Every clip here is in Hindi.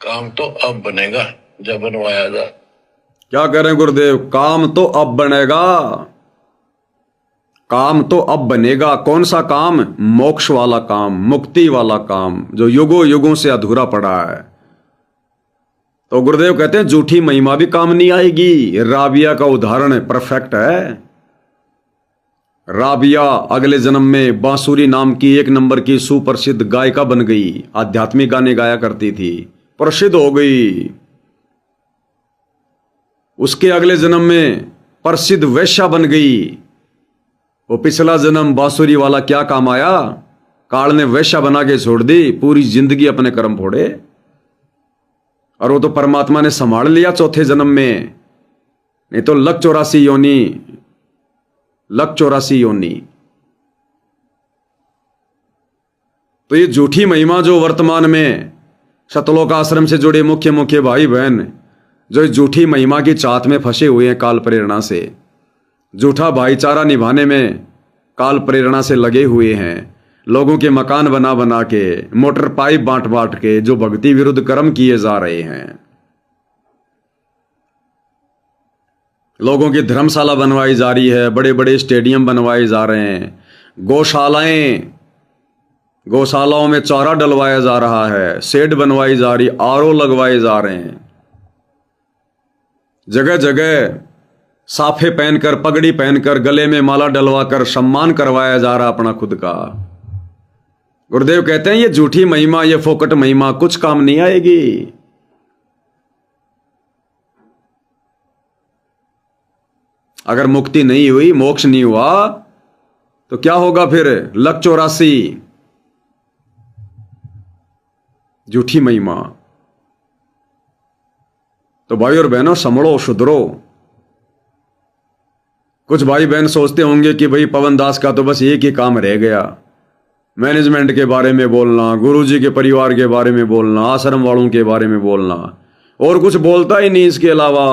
काम तो अब बनेगा जब बनवाया जा। क्या कह रहे हैं गुरुदेव? काम तो अब बनेगा, काम तो अब बनेगा। कौन सा काम? मोक्ष वाला काम, मुक्ति वाला काम, जो युगों युगों से अधूरा पड़ा है। तो गुरुदेव कहते हैं झूठी महिमा भी काम नहीं आएगी। राबिया का उदाहरण परफेक्ट है। राबिया अगले जन्म में बांसुरी नाम की एक नंबर की सुप्रसिद्ध गायिका बन गई। आध्यात्मिक गाने गाया करती थी, प्रसिद्ध हो गई। उसके अगले जन्म में प्रसिद्ध वैश्या बन गई। वो पिछला जन्म बांसुरी वाला क्या काम आया? काल ने वैश्या बना के छोड़ दी, पूरी जिंदगी अपने कर्म फोड़े। और वो तो परमात्मा ने संभाल लिया चौथे जन्म में, नहीं तो लक 84 योनी, लक 84 योनी। तो ये झूठी महिमा जो वर्तमान में सतलोक आश्रम से जुड़े मुख्य मुख्य भाई बहन जो इस झूठी महिमा की चाहत में फंसे हुए हैं, काल प्रेरणा से झूठा भाईचारा निभाने में काल प्रेरणा से लगे हुए हैं। लोगों के मकान बना बना के, मोटर पाइप बांट बांट के जो भक्ति विरुद्ध कर्म किए जा रहे हैं। लोगों की धर्मशाला बनवाई जा रही है, बड़े बड़े स्टेडियम बनवाए जा रहे हैं, गौशालाओं में चारा डलवाया जा रहा है, शेड बनवाई जा रही, आरओ लगवाए जा रहे हैं। जगह जगह साफे पहनकर, पगड़ी पहनकर, गले में माला डलवाकर सम्मान करवाया जा रहा अपना खुद का। गुरुदेव कहते हैं ये झूठी महिमा, ये फोकट महिमा कुछ काम नहीं आएगी। अगर मुक्ति नहीं हुई, मोक्ष नहीं हुआ, तो क्या होगा फिर? लक 84 झूठी महिमा। तो भाई और बहनों संभलो, सुधरो। कुछ भाई बहन सोचते होंगे कि भाई पवन दास का तो बस एक ही काम रह गया, मैनेजमेंट के बारे में बोलना, गुरुजी के परिवार के बारे में बोलना, आश्रम वालों के बारे में बोलना, और कुछ बोलता ही नहीं इसके अलावा।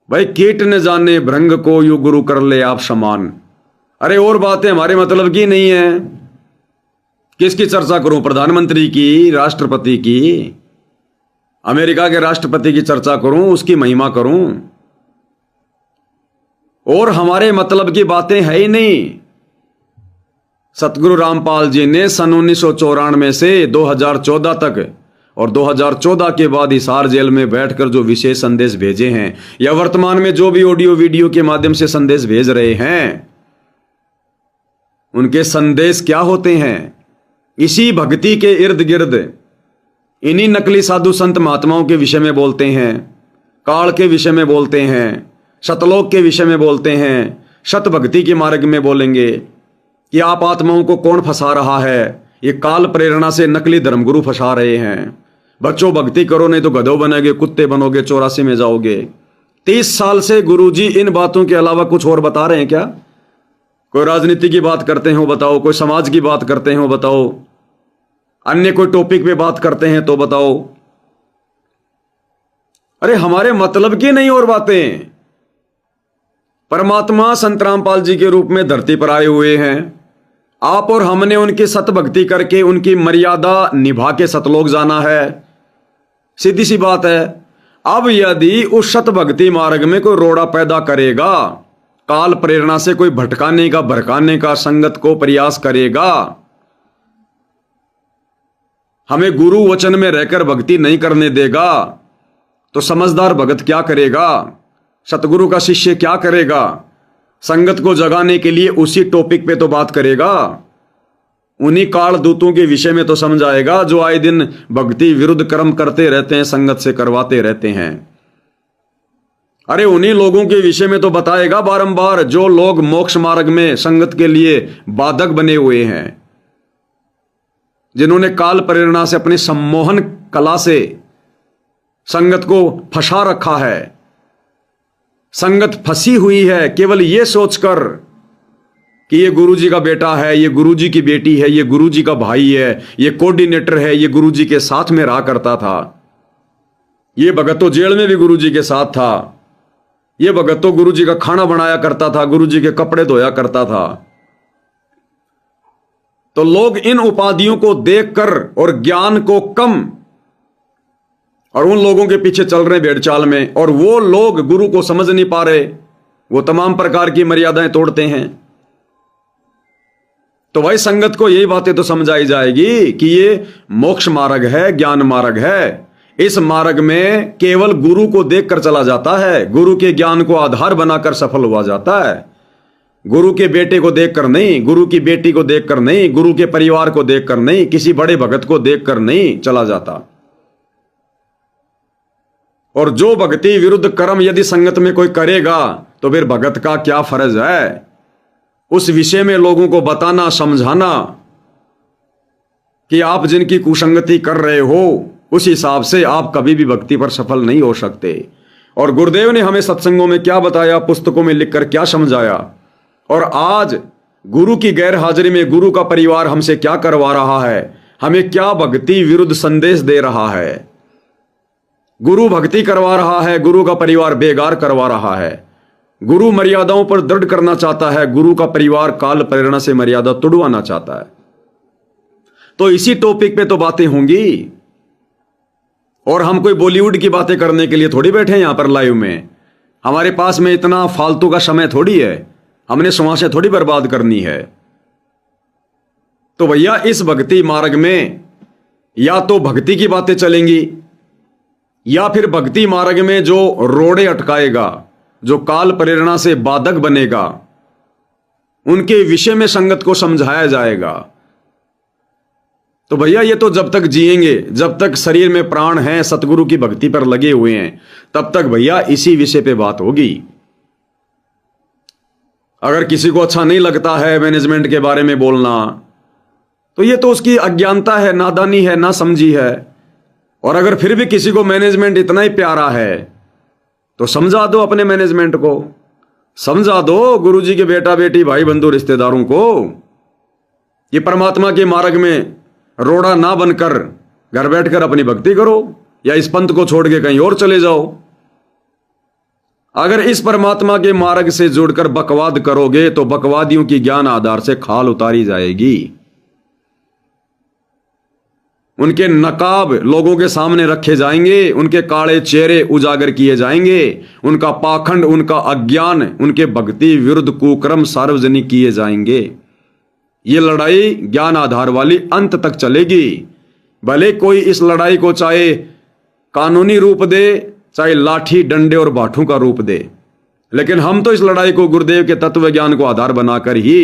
भाई कीट न जाने भृंग को यू गुरु कर ले आप समान। अरे और बातें हमारे मतलब की नहीं है। किसकी चर्चा करूं? प्रधानमंत्री की, राष्ट्रपति की, अमेरिका के राष्ट्रपति की चर्चा करूं, उसकी महिमा करूं? और हमारे मतलब की बातें है ही नहीं। सतगुरु रामपाल जी ने सन 1994 से 2014 तक और 2014 के बाद हिसार जेल में बैठकर जो विशेष संदेश भेजे हैं, या वर्तमान में जो भी ऑडियो वीडियो के माध्यम से संदेश भेज रहे हैं, उनके संदेश क्या होते हैं? इसी भक्ति के इर्द गिर्द इन्हीं नकली साधु संत महात्माओं के विषय में बोलते हैं, काल के विषय में बोलते हैं, सतलोक के विषय में बोलते हैं, सत भक्ति के मार्ग में बोलेंगे कि आप आत्माओं को कौन फंसा रहा है। ये काल प्रेरणा से नकली धर्मगुरु फंसा रहे हैं। बच्चों भक्ति करो, नहीं तो गधों बनेगे, कुत्ते बनोगे, 84 में जाओगे। 30 साल से गुरुजी इन बातों के अलावा कुछ और बता रहे हैं क्या? कोई राजनीति की बात करते हो बताओ, कोई समाज की बात करते हो बताओ, अन्य कोई टॉपिक पे बात करते हैं तो बताओ। अरे हमारे मतलब की नहीं और बातें। परमात्मा संत रामपाल जी के रूप में धरती पर आए हुए हैं। आप और हमने उनकी सत भक्ति करके, उनकी मर्यादा निभा के सतलोक जाना है। सीधी सी बात है। अब यदि उस सत भक्ति मार्ग में कोई रोड़ा पैदा करेगा, काल प्रेरणा से कोई भटकाने का, भड़काने का, संगत को प्रयास करेगा, हमें गुरु वचन में रहकर भक्ति नहीं करने देगा, तो समझदार भगत क्या करेगा? सतगुरु का शिष्य क्या करेगा? संगत को जगाने के लिए उसी टॉपिक पे तो बात करेगा, उन्हीं काल दूतों के विषय में तो समझाएगा जो आए दिन भक्ति विरुद्ध कर्म करते रहते हैं, संगत से करवाते रहते हैं। अरे उन्हीं लोगों के विषय में तो बताएगा बारंबार जो लोग मोक्ष मार्ग में संगत के लिए बाधक बने हुए हैं, जिन्होंने काल प्रेरणा से अपनी सम्मोहन कला से संगत को फंसा रखा है। संगत फंसी हुई है केवल ये सोचकर कि ये गुरुजी का बेटा है, ये गुरुजी की बेटी है, ये गुरुजी का भाई है, ये कोऑर्डिनेटर है, ये गुरुजी के साथ में रहा करता था, ये भगत तो जेल में भी गुरुजी के साथ था, ये भगत तो गुरुजी का खाना बनाया करता था, गुरुजी के कपड़े धोया करता था। तो लोग इन उपाधियों को देखकर और ज्ञान को कम और उन लोगों के पीछे चल रहे भेड़चाल में, और वो लोग गुरु को समझ नहीं पा रहे, वो तमाम प्रकार की मर्यादाएं तोड़ते हैं। तो भाई संगत को यही बातें तो समझाई जाएगी कि ये मोक्ष मार्ग है, ज्ञान मार्ग है। इस मार्ग में केवल गुरु को देखकर चला जाता है, गुरु के ज्ञान को आधार बनाकर सफल हुआ जाता है। गुरु के बेटे को देखकर नहीं, गुरु की बेटी को देखकर नहीं, गुरु के परिवार को देखकर नहीं, किसी बड़े भगत को देखकर नहीं चला जाता। और जो भक्ति विरुद्ध कर्म यदि संगत में कोई करेगा तो फिर भगत का क्या फर्ज है? उस विषय में लोगों को बताना, समझाना कि आप जिनकी कुसंगति कर रहे हो उस हिसाब से आप कभी भी भक्ति पर सफल नहीं हो सकते। और गुरुदेव ने हमें सत्संगों में क्या बताया, पुस्तकों में लिखकर क्या समझाया, और आज गुरु की गैर हाजिरी में गुरु का परिवार हमसे क्या करवा रहा है, हमें क्या भक्ति विरुद्ध संदेश दे रहा है। गुरु भक्ति करवा रहा है, गुरु का परिवार बेगार करवा रहा है। गुरु मर्यादाओं पर दृढ़ करना चाहता है, गुरु का परिवार काल प्रेरणा से मर्यादा तोड़वाना चाहता है। तो इसी टॉपिक पे तो बातें होंगी, और हम कोई बॉलीवुड की बातें करने के लिए थोड़ी बैठे हैं यहां पर लाइव में। हमारे पास में इतना फालतू का समय थोड़ी है, हमने समासें थोड़ी बर्बाद करनी है। तो भैया इस भक्ति मार्ग में या तो भक्ति की बातें चलेंगी, या फिर भक्ति मार्ग में जो रोड़े अटकाएगा, जो काल प्रेरणा से बाधक बनेगा, उनके विषय में संगत को समझाया जाएगा। तो भैया ये तो जब तक जिएंगे, जब तक शरीर में प्राण हैं, सतगुरु की भक्ति पर लगे हुए हैं, तब तक भैया इसी विषय पे बात होगी। अगर किसी को अच्छा नहीं लगता है मैनेजमेंट के बारे में बोलना, तो ये तो उसकी अज्ञानता है, नादानी है, ना समझी है। और अगर फिर भी किसी को मैनेजमेंट इतना ही प्यारा है तो समझा दो अपने मैनेजमेंट को, समझा दो गुरुजी के बेटा बेटी भाई बंधु रिश्तेदारों को, ये परमात्मा के मार्ग में रोड़ा ना बनकर घर बैठकर अपनी भक्ति करो, या इस पंथ को छोड़ के कहीं और चले जाओ। अगर इस परमात्मा के मार्ग से जुड़कर बकवाद करोगे तो बकवादियों की ज्ञान आधार से खाल उतारी जाएगी, उनके नकाब लोगों के सामने रखे जाएंगे, उनके काले चेहरे उजागर किए जाएंगे, उनका पाखंड, उनका अज्ञान, उनके भक्ति विरुद्ध कुकर्म सार्वजनिक किए जाएंगे। ये लड़ाई ज्ञान आधार वाली अंत तक चलेगी। भले कोई इस लड़ाई को चाहे कानूनी रूप दे, चाहे लाठी डंडे और बाठों का रूप दे, लेकिन हम तो इस लड़ाई को गुरुदेव के तत्व ज्ञान को आधार बनाकर ही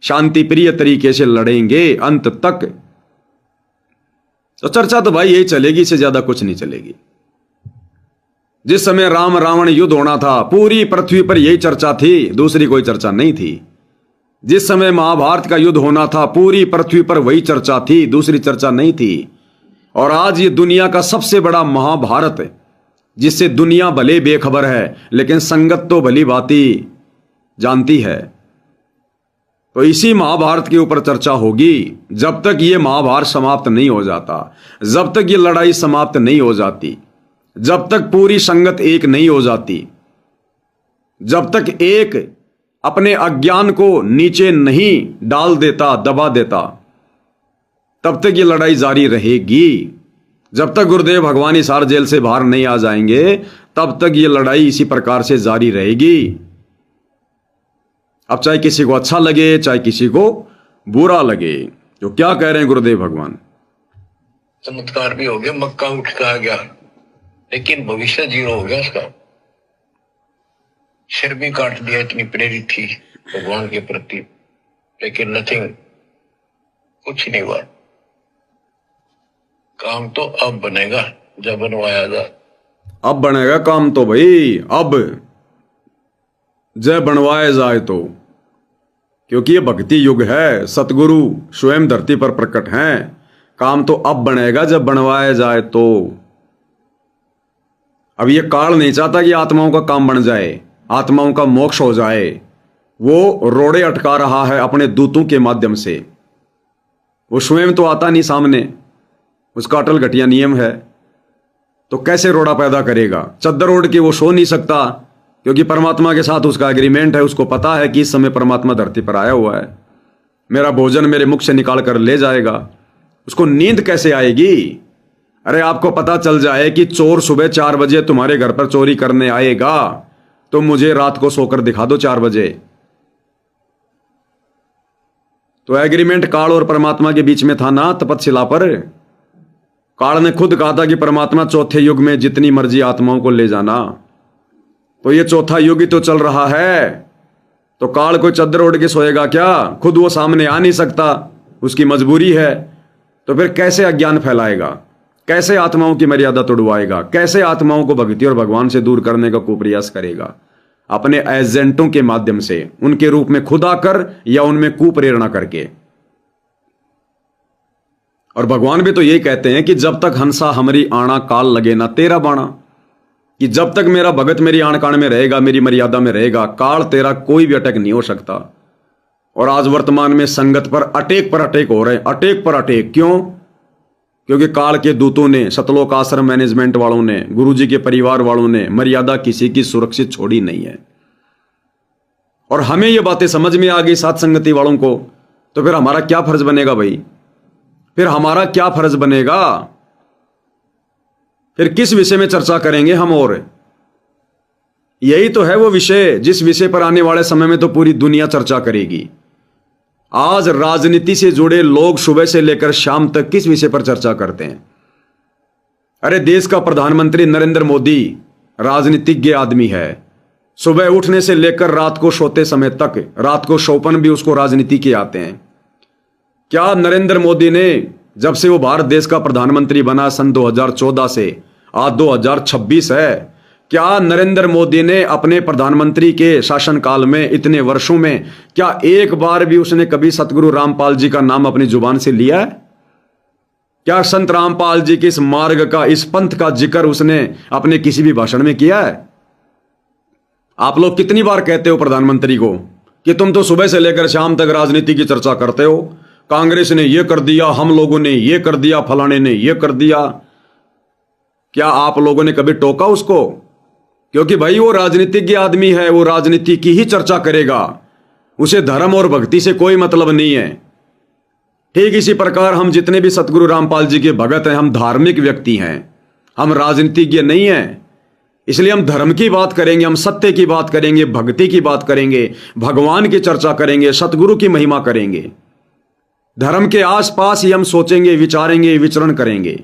शांति प्रिय तरीके से लड़ेंगे अंत तक। तो चर्चा तो भाई यही चलेगी, इससे ज्यादा कुछ नहीं चलेगी। जिस समय राम रावण युद्ध होना था पूरी पृथ्वी पर यही चर्चा थी, दूसरी कोई चर्चा नहीं थी। जिस समय महाभारत का युद्ध होना था पूरी पृथ्वी पर वही चर्चा थी, दूसरी चर्चा नहीं थी। और आज ये दुनिया का सबसे बड़ा महाभारत, जिससे दुनिया भले बेखबर है लेकिन संगत तो भली भांति जानती है, तो इसी महाभारत के ऊपर चर्चा होगी। जब तक ये महाभारत समाप्त नहीं हो जाता, जब तक ये लड़ाई समाप्त नहीं हो जाती, जब तक पूरी संगत एक नहीं हो जाती, जब तक एक अपने अज्ञान को नीचे नहीं डाल देता, दबा देता, तब तक ये लड़ाई जारी रहेगी। जब तक गुरुदेव भगवान हिसार जेल से बाहर नहीं आ जाएंगे तब तक ये लड़ाई इसी प्रकार से जारी रहेगी। अब चाहे किसी को अच्छा लगे चाहे किसी को बुरा लगे, जो क्या कह रहे हैं गुरुदेव भगवान। चमत्कार भी हो गया, मक्का उठ के आ गया, लेकिन भविष्य जीरो हो गया उसका। सिर भी काट दिया, इतनी प्रेरित थी भगवान के प्रति, लेकिन नथिंग, कुछ नहीं हुआ। काम तो अब बनेगा जब बनवाया जा। अब बनेगा काम तो भाई, अब जय बनवाए जाए तो, क्योंकि ये भक्ति युग है, सतगुरु स्वयं धरती पर प्रकट हैं। काम तो अब बनेगा जब बनवाया जाए तो। अब ये काल नहीं चाहता कि आत्माओं का काम बन जाए, आत्माओं का मोक्ष हो जाए। वो रोड़े अटका रहा है अपने दूतों के माध्यम से। वो स्वयं तो आता नहीं सामने, उसका अटल घटिया नियम है, तो कैसे रोड़ा पैदा करेगा। चद्दर ओढ़ के वो सो नहीं सकता, क्योंकि परमात्मा के साथ उसका एग्रीमेंट है, उसको पता है कि इस समय परमात्मा धरती पर आया हुआ है। मेरा भोजन मेरे मुख से निकाल कर ले जाएगा, उसको नींद कैसे आएगी? अरे आपको पता चल जाए कि चोर सुबह 4 बजे तुम्हारे घर पर चोरी करने आएगा, तो मुझे रात को सोकर दिखा दो 4 बजे। तो एग्रीमेंट काल और परमात्मा के बीच में था ना तपतशिला पर। काल ने खुद कहा था कि परमात्मा चौथे युग में जितनी मर्जी आत्माओं को ले जाना। तो ये चौथा युग ही तो चल रहा है। तो काल कोई चद्दर ओढ़ के सोएगा क्या? खुद वो सामने आ नहीं सकता, उसकी मजबूरी है। तो फिर कैसे अज्ञान फैलाएगा? कैसे आत्माओं की मर्यादा तोड़वाएगा? कैसे आत्माओं को भक्ति और भगवान से दूर करने का कुप्रयास करेगा? अपने एजेंटों के माध्यम से, उनके रूप में खुद आकर या उनमें कुप्रेरणा करके। और भगवान भी तो यही कहते हैं कि जब तक हंसा हमारी आना काल लगे ना तेरा बाणा, कि जब तक मेरा भगत मेरी आण कान में रहेगा, मेरी मर्यादा में रहेगा, काल तेरा कोई भी अटैक नहीं हो सकता। और आज वर्तमान में संगत पर अटैक हो रहे हैं, अटैक पर अटैक। क्यों? क्योंकि काल के दूतों ने, सतलोक आश्रम मैनेजमेंट वालों ने, गुरुजी के परिवार वालों ने मर्यादा किसी की सुरक्षित छोड़ी नहीं है। और हमें ये बातें समझ में आ गई साथ संगति वालों को, तो फिर हमारा क्या फर्ज बनेगा भाई? फिर हमारा क्या फर्ज बनेगा? फिर किस विषय में चर्चा करेंगे हम? और यही तो है वो विषय जिस विषय पर आने वाले समय में तो पूरी दुनिया चर्चा करेगी। आज राजनीति से जुड़े लोग सुबह से लेकर शाम तक किस विषय पर चर्चा करते हैं? अरे देश का प्रधानमंत्री नरेंद्र मोदी राजनीतिज्ञ आदमी है। सुबह उठने से लेकर रात को सोते समय तक, रात को शोपन भी उसको राजनीति के आते हैं। क्या नरेंद्र मोदी ने जब से वो भारत देश का प्रधानमंत्री बना सन 2014 से आज 2026 है, क्या नरेंद्र मोदी ने अपने प्रधानमंत्री के शासनकाल में, इतने वर्षों में, क्या एक बार भी उसने कभी सतगुरु रामपाल जी का नाम अपनी जुबान से लिया है? क्या संत रामपाल जी के इस मार्ग का, इस पंथ का जिक्र उसने अपने किसी भी भाषण में किया है? आप लोग कितनी बार कहते हो प्रधानमंत्री को कि तुम तो सुबह से लेकर शाम तक राजनीति की चर्चा करते हो, कांग्रेस ने यह कर दिया, हम लोगों ने यह कर दिया, फलाने ने यह कर दिया। क्या आप लोगों ने कभी टोका उसको? क्योंकि भाई वो राजनीतिज्ञ आदमी है, वो राजनीति की ही चर्चा करेगा, उसे धर्म और भक्ति से कोई मतलब नहीं है। ठीक इसी प्रकार हम जितने भी सतगुरु रामपाल जी के भगत हैं, हम धार्मिक व्यक्ति हैं, हम राजनीतिज्ञ नहीं हैं। इसलिए हम धर्म की बात करेंगे, हम सत्य की बात करेंगे, भक्ति की बात करेंगे, भगवान की चर्चा करेंगे, सतगुरु की महिमा करेंगे। धर्म के आसपास ही हम सोचेंगे, विचारेंगे, विचरण करेंगे।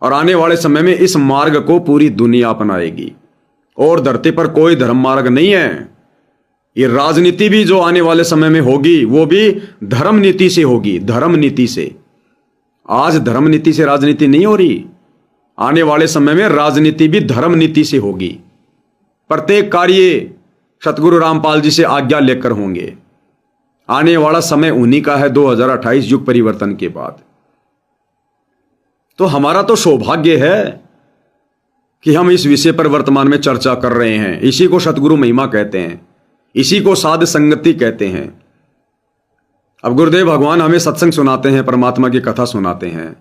और आने वाले समय में इस मार्ग को पूरी दुनिया अपनाएगी। और धरती पर कोई धर्म मार्ग नहीं है। ये राजनीति भी जो आने वाले समय में होगी वो भी धर्म नीति से होगी, धर्म नीति से। आज धर्म नीति से राजनीति नहीं हो रही, आने वाले समय में राजनीति भी धर्म नीति से होगी। प्रत्येक कार्य सतगुरु रामपाल जी से आज्ञा लेकर होंगे। आने वाला समय उन्हीं का है 2028 युग परिवर्तन के बाद। तो हमारा तो सौभाग्य है कि हम इस विषय पर वर्तमान में चर्चा कर रहे हैं। इसी को सतगुरु महिमा कहते हैं, इसी को साध संगति कहते हैं। अब गुरुदेव भगवान हमें सत्संग सुनाते हैं, परमात्मा की कथा सुनाते हैं,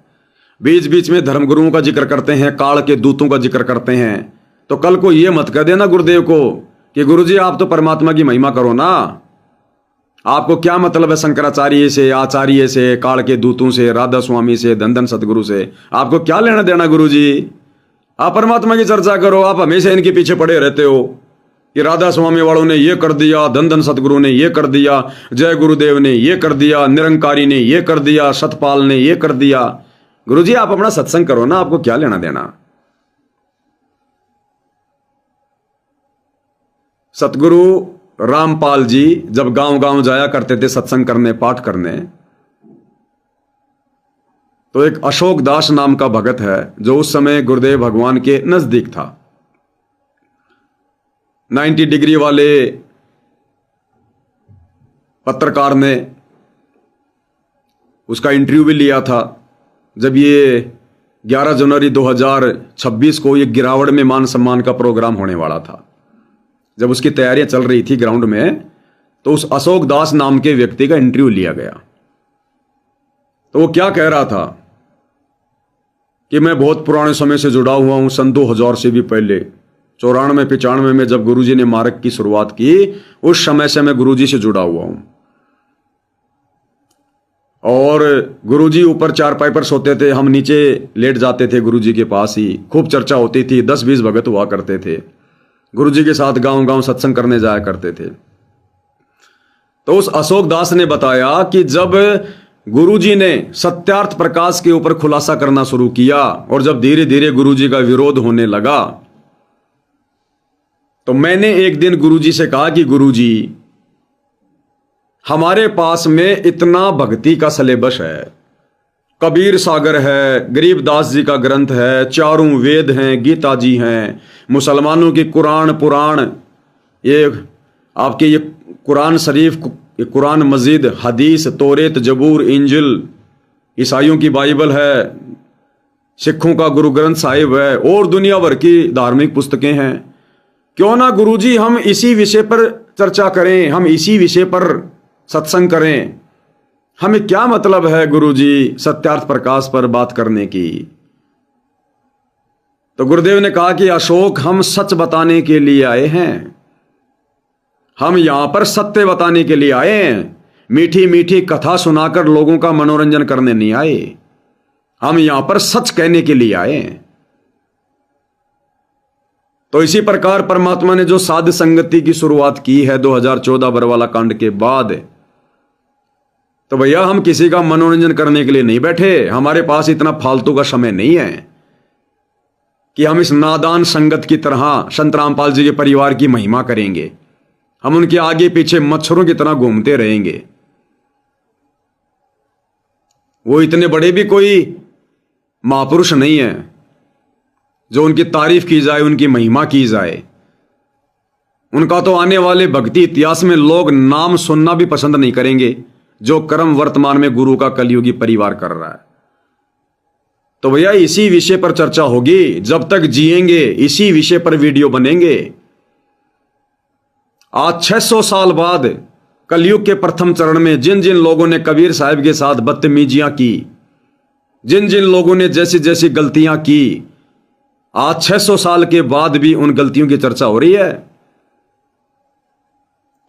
बीच बीच में धर्मगुरुओं का जिक्र करते हैं, काल के दूतों का जिक्र करते हैं। तो कल को यह मत कह देना गुरुदेव को कि गुरुजी आप तो परमात्मा की महिमा करो ना, आपको क्या मतलब है शंकराचार्य से, आचार्य से, काल के दूतों से, राधा स्वामी से, धन सतगुरु से, आपको क्या लेना देना गुरुजी? आप परमात्मा की चर्चा करो। आप हमेशा इनके पीछे पड़े रहते हो कि राधा स्वामी वालों ने ये कर दिया, धन सतगुरु ने ये कर दिया, जय गुरुदेव ने ये कर दिया, निरंकारी ने ये कर दिया, सतपाल ने ये कर दिया। गुरुजी आप अपना सत्संग करो ना, आपको क्या लेना देना? सतगुरु रामपाल जी जब गांव गांव जाया करते थे सत्संग करने, पाठ करने, तो एक अशोक दास नाम का भगत है जो उस समय गुरुदेव भगवान के नजदीक था। 90 डिग्री वाले पत्रकार ने उसका इंटरव्यू भी लिया था। जब ये 11 जनवरी 2026 को ये गिरावड़ में मान सम्मान का प्रोग्राम होने वाला था, जब उसकी तैयारियां चल रही थी ग्राउंड में, तो उस अशोक दास नाम के व्यक्ति का इंटरव्यू लिया गया। तो वो क्या कह रहा था कि मैं बहुत पुराने समय से जुड़ा हुआ हूं, सन 2000 से भी पहले 94-95 में जब गुरुजी ने मार्ग की शुरुआत की, उस समय से मैं गुरुजी से जुड़ा हुआ हूं। और गुरुजी ऊपर चारपाई पर सोते थे, हम नीचे लेट जाते थे गुरुजी के पास ही। खूब चर्चा होती थी, 10-20 भगत हुआ करते थे, गुरुजी के साथ गांव गांव सत्संग करने जाया करते थे। तो उस अशोक दास ने बताया कि जब गुरुजी ने सत्यार्थ प्रकाश के ऊपर खुलासा करना शुरू किया और जब धीरे धीरे गुरुजी का विरोध होने लगा, तो मैंने एक दिन गुरुजी से कहा कि गुरुजी, हमारे पास में इतना भक्ति का सिलेबस है, कबीर सागर है, गरीबदास जी का ग्रंथ है, चारों वेद हैं, गीता जी हैं, मुसलमानों की कुरान पुराण, ये आपके ये कुरान शरीफ, ये कुरान मजीद, हदीस, तौरेत, जबूर, इंजिल, ईसाइयों की बाइबल है, सिखों का गुरु ग्रंथ साहिब है और दुनिया भर की धार्मिक पुस्तकें हैं। क्यों ना गुरुजी हम इसी विषय पर चर्चा करें, हम इसी विषय पर सत्संग करें। हमें क्या मतलब है गुरुजी सत्यार्थ प्रकाश पर बात करने की। तो गुरुदेव ने कहा कि अशोक, हम सच बताने के लिए आए हैं, हम यहां पर सत्य बताने के लिए आए हैं, मीठी मीठी कथा सुनाकर लोगों का मनोरंजन करने नहीं आए, हम यहां पर सच कहने के लिए आए हैं। तो इसी प्रकार परमात्मा ने जो साध संगति की शुरुआत की है 2014 बरवाला कांड के बाद, तो भैया हम किसी का मनोरंजन करने के लिए नहीं बैठे, हमारे पास इतना फालतू का समय नहीं है कि हम इस नादान संगत की तरह संत रामपाल जी के परिवार की महिमा करेंगे, हम उनके आगे पीछे मच्छरों की तरह घूमते रहेंगे। वो इतने बड़े भी कोई महापुरुष नहीं है जो उनकी तारीफ की जाए, उनकी महिमा की जाए। उनका तो आने वाले भक्ति इतिहास में लोग नाम सुनना भी पसंद नहीं करेंगे, जो कर्म वर्तमान में गुरु का कलयुगी परिवार कर रहा है। तो भैया इसी विषय पर चर्चा होगी, जब तक जिएंगे इसी विषय पर वीडियो बनेंगे। आज 600 साल बाद कलयुग के प्रथम चरण में जिन जिन लोगों ने कबीर साहब के साथ बदतमीजियां की, जिन जिन लोगों ने जैसी जैसी गलतियां की, आज 600 साल के बाद भी उन गलतियों की चर्चा हो रही है।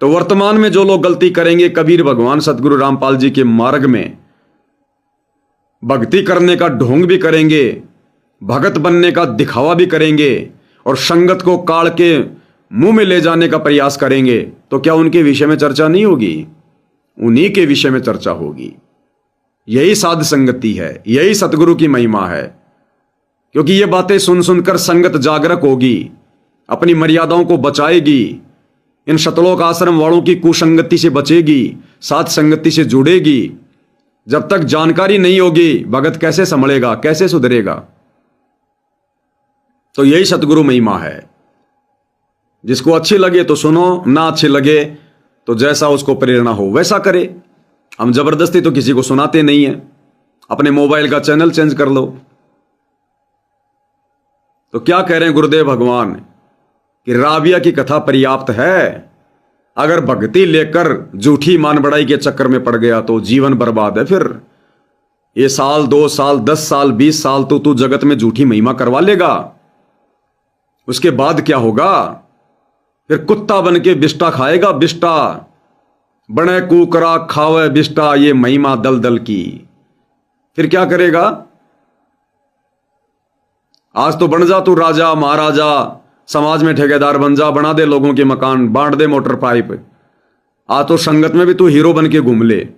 तो वर्तमान में जो लोग गलती करेंगे, कबीर भगवान सतगुरु रामपाल जी के मार्ग में भक्ति करने का ढोंग भी करेंगे, भगत बनने का दिखावा भी करेंगे और संगत को काल के मुंह में ले जाने का प्रयास करेंगे, तो क्या उनके विषय में चर्चा नहीं होगी? उन्हीं के विषय में चर्चा होगी। यही साध संगति है, यही सतगुरु की महिमा है। क्योंकि ये बातें सुन सुनकर संगत जागरूक होगी, अपनी मर्यादाओं को बचाएगी, इन शतलोक आश्रम वालों की कुसंगति से बचेगी, साथ संगति से जुड़ेगी। जब तक जानकारी नहीं होगी, भगत कैसे संभलेगा, कैसे सुधरेगा? तो यही सतगुरु महिमा है। जिसको अच्छी लगे तो सुनो, ना अच्छी लगे तो जैसा उसको प्रेरणा हो वैसा करे। हम जबरदस्ती तो किसी को सुनाते नहीं है। अपने मोबाइल का चैनल चेंज कर लो। तो क्या कह रहे हैं गुरुदेव भगवान कि राबिया की कथा पर्याप्त है। अगर भक्ति लेकर झूठी मान बढ़ाई के चक्कर में पड़ गया तो जीवन बर्बाद है। फिर ये साल 2 साल 10 साल 20 साल तो तू जगत में झूठी महिमा करवा लेगा, उसके बाद क्या होगा? फिर कुत्ता बन के बिष्टा खाएगा। बिष्टा बने कुकरा खावे बिष्टा, ये महिमा दल दल की। फिर क्या करेगा? आज तो बन जा तू राजा महाराजा, समाज में ठेकेदार बन जा, बना दे लोगों के मकान, बांट दे मोटर पाइप। आज तो संगत में भी तू हीरो बन के घूम ले।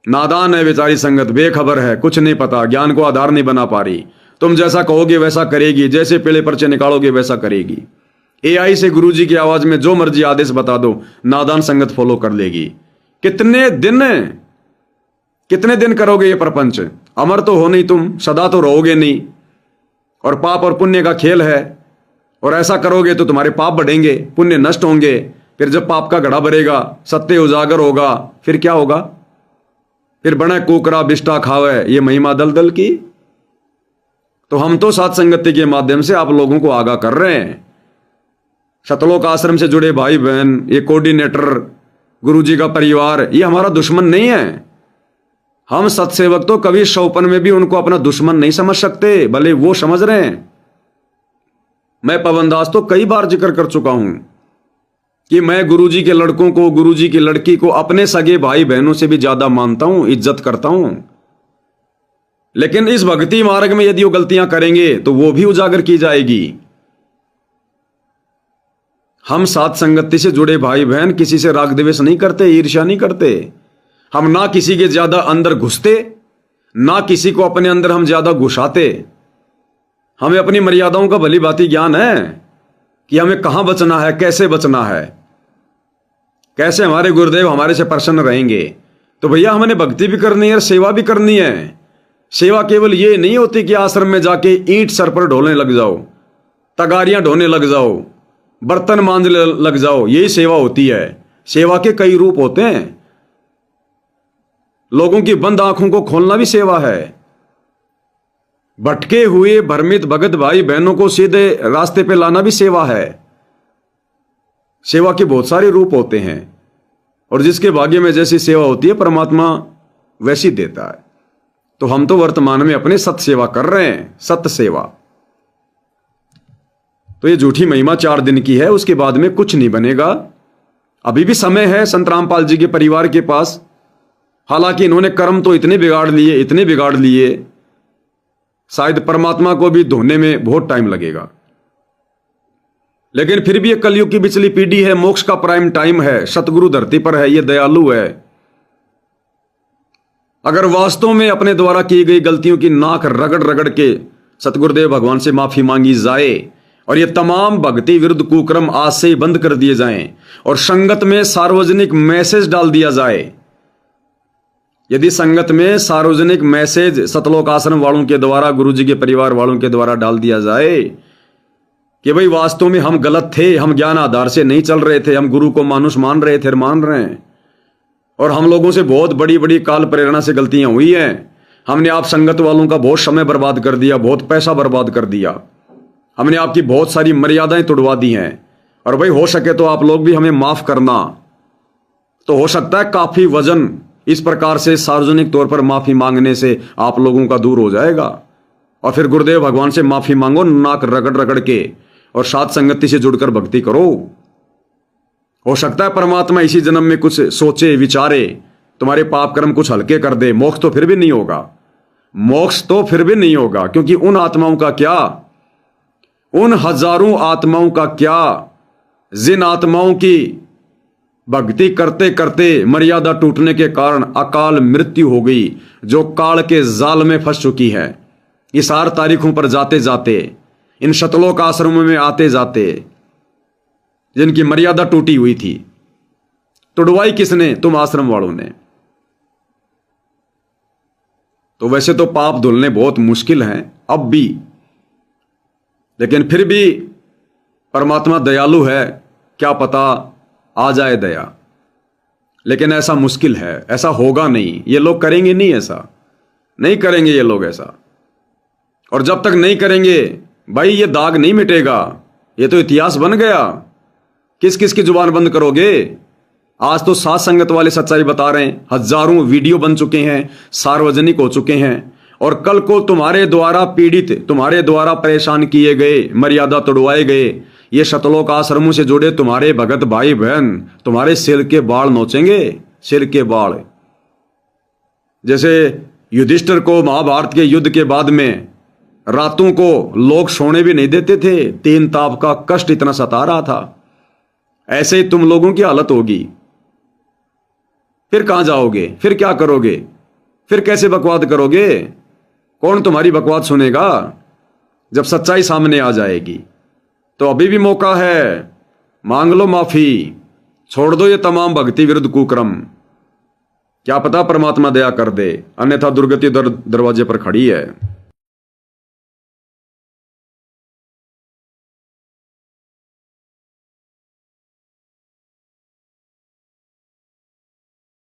नादान है बेचारी संगत, बेखबर है, कुछ नहीं पता, ज्ञान को आधार नहीं बना पा रही। तुम जैसा कहोगे वैसा करेगी, जैसे पीले पर्चे निकालोगे वैसा करेगी। एआई से गुरुजी की आवाज में जो मर्जी आदेश बता दो, नादान संगत फॉलो कर लेगी। कितने दिन करोगे ये प्रपंच? अमर तो हो नहीं तुम, सदा तो रहोगे नहीं। और पाप और पुण्य का खेल है, और ऐसा करोगे तो तुम्हारे पाप बढ़ेंगे, पुण्य नष्ट होंगे। फिर जब पाप का घड़ा भरेगा, सत्य उजागर होगा, फिर क्या होगा? फिर बने कुकरा बिष्टा खावे, ये महिमा दल दल की। तो हम तो साथ संगति के माध्यम से आप लोगों को आगाह कर रहे हैं। शतलोक आश्रम से जुड़े भाई बहन, ये कोऑर्डिनेटर, गुरुजी का परिवार, ये हमारा दुश्मन नहीं है। हम सत्सेवक तो कभी शौपन में भी उनको अपना दुश्मन नहीं समझ सकते, भले वो समझ रहे हैं। मैं पवन दास तो कई बार जिक्र कर चुका हूं कि मैं गुरुजी के लड़कों को, गुरुजी की लड़की को अपने सगे भाई बहनों से भी ज्यादा मानता हूं, इज्जत करता हूं। लेकिन इस भक्ति मार्ग में यदि वो गलतियां करेंगे तो वो भी उजागर की जाएगी। हम साथ संगति से जुड़े भाई बहन किसी से राग द्वेष नहीं करते, ईर्ष्या नहीं करते। हम ना किसी के ज्यादा अंदर घुसते, ना किसी को अपने अंदर हम ज्यादा घुसाते। हमें अपनी मर्यादाओं का भली भांति ज्ञान है कि हमें कहां बचना है, कैसे बचना है, कैसे हमारे गुरुदेव हमारे से प्रसन्न रहेंगे। तो भैया हमने भक्ति भी करनी है, सेवा भी करनी है। सेवा केवल ये नहीं होती कि आश्रम में जाके ईंट सर पर ढोने लग जाओ, तगारियां ढोने लग जाओ, बर्तन मांजने लग जाओ, यही सेवा होती है। सेवा के कई रूप होते हैं। लोगों की बंद आंखों को खोलना भी सेवा है। भटके हुए भ्रमित भगत भाई बहनों को सीधे रास्ते पे लाना भी सेवा है। सेवा के बहुत सारे रूप होते हैं और जिसके भाग्य में जैसी सेवा होती है परमात्मा वैसी देता है। तो हम तो वर्तमान में अपने सत्य सेवा कर रहे हैं, सत्य सेवा। तो ये झूठी महिमा 4 दिन की है, उसके बाद में कुछ नहीं बनेगा। अभी भी समय है संत रामपाल जी के परिवार के पास। हालांकि इन्होंने कर्म तो इतने बिगाड़ लिए, शायद परमात्मा को भी धोने में बहुत टाइम लगेगा। लेकिन फिर भी ये कलयुग की पिछली पीढ़ी है, मोक्ष का प्राइम टाइम है, सतगुरु धरती पर है, ये दयालु है। अगर वास्तव में अपने द्वारा की गई गलतियों की नाक रगड़ रगड़ के सतगुरुदेव भगवान से माफी मांगी जाए और ये तमाम भक्ति विरुद्ध कुकर्म आज से ही बंद कर दिए जाएं और संगत में सार्वजनिक मैसेज डाल दिया जाए। यदि संगत में सार्वजनिक मैसेज सतलोक आश्रम वालों के द्वारा, गुरुजी के परिवार वालों के द्वारा डाल दिया जाए कि भाई वास्तव में हम गलत थे, हम ज्ञान आधार से नहीं चल रहे थे, हम गुरु को मानुष मान रहे थे, मान रहे हैं, और हम लोगों से बहुत बड़ी बड़ी काल प्रेरणा से गलतियां हुई हैं। हमने आप संगत वालों का बहुत समय बर्बाद कर दिया, बहुत पैसा बर्बाद कर दिया, हमने आपकी बहुत सारी मर्यादाएं तोड़वा दी हैं, और भाई हो सके तो आप लोग भी हमें माफ करना। तो हो सकता है काफी वजन इस प्रकार से सार्वजनिक तौर पर माफी मांगने से आप लोगों का दूर हो जाएगा। और फिर गुरुदेव भगवान से माफी मांगो नाक रगड़ रगड़ के, और साथ संगति से जुड़कर भक्ति करो। हो सकता है परमात्मा इसी जन्म में कुछ सोचे विचारे, तुम्हारे पाप कर्म कुछ हल्के कर दे। मोक्ष तो फिर भी नहीं होगा, मोक्ष तो फिर भी नहीं होगा, क्योंकि उन आत्माओं का क्या, उन हजारों आत्माओं का क्या जिन आत्माओं की भक्ति करते करते मर्यादा टूटने के कारण अकाल मृत्यु हो गई, जो काल के जाल में फंस चुकी है। इस 8 तारीखों पर जाते जाते, इन शतलोक आश्रमों में आते जाते, जिनकी मर्यादा टूटी हुई थी, तुड़वाई किसने? तुम आश्रम वालों ने। तो वैसे तो पाप धुलने बहुत मुश्किल हैं अब भी, लेकिन फिर भी परमात्मा दयालु है, क्या पता आ जाए दया। लेकिन ऐसा मुश्किल है, ऐसा होगा नहीं, ये लोग करेंगे नहीं, ऐसा नहीं करेंगे ये लोग ऐसा। और जब तक नहीं करेंगे भाई ये दाग नहीं मिटेगा, ये तो इतिहास बन गया। किस किस की जुबान बंद करोगे? आज तो साथ संगत वाले सच्चाई बता रहे हैं, हजारों वीडियो बन चुके हैं, सार्वजनिक हो चुके हैं, और कल को तुम्हारे द्वारा पीड़ित, तुम्हारे द्वारा परेशान किए गए, मर्यादा तोड़वाए गए ये शतलोक आश्रमों से जुड़े तुम्हारे भगत भाई बहन तुम्हारे सिर के बाल नोचेंगे, सिर के बाल। जैसे युधिष्ठिर को महाभारत के युद्ध के बाद में रातों को लोग सोने भी नहीं देते थे, 3 ताप का कष्ट इतना सता रहा था, ऐसे ही तुम लोगों की हालत होगी। फिर कहां जाओगे? फिर क्या करोगे? फिर कैसे बकवाद करोगे? कौन तुम्हारी बकवाद सुनेगा जब सच्चाई सामने आ जाएगी? तो अभी भी मौका है, मांग लो माफी, छोड़ दो ये तमाम भक्ति विरुद्ध कुकर्म। क्या पता परमात्मा दया कर दे, अन्यथा दुर्गति दरवाजे पर खड़ी है।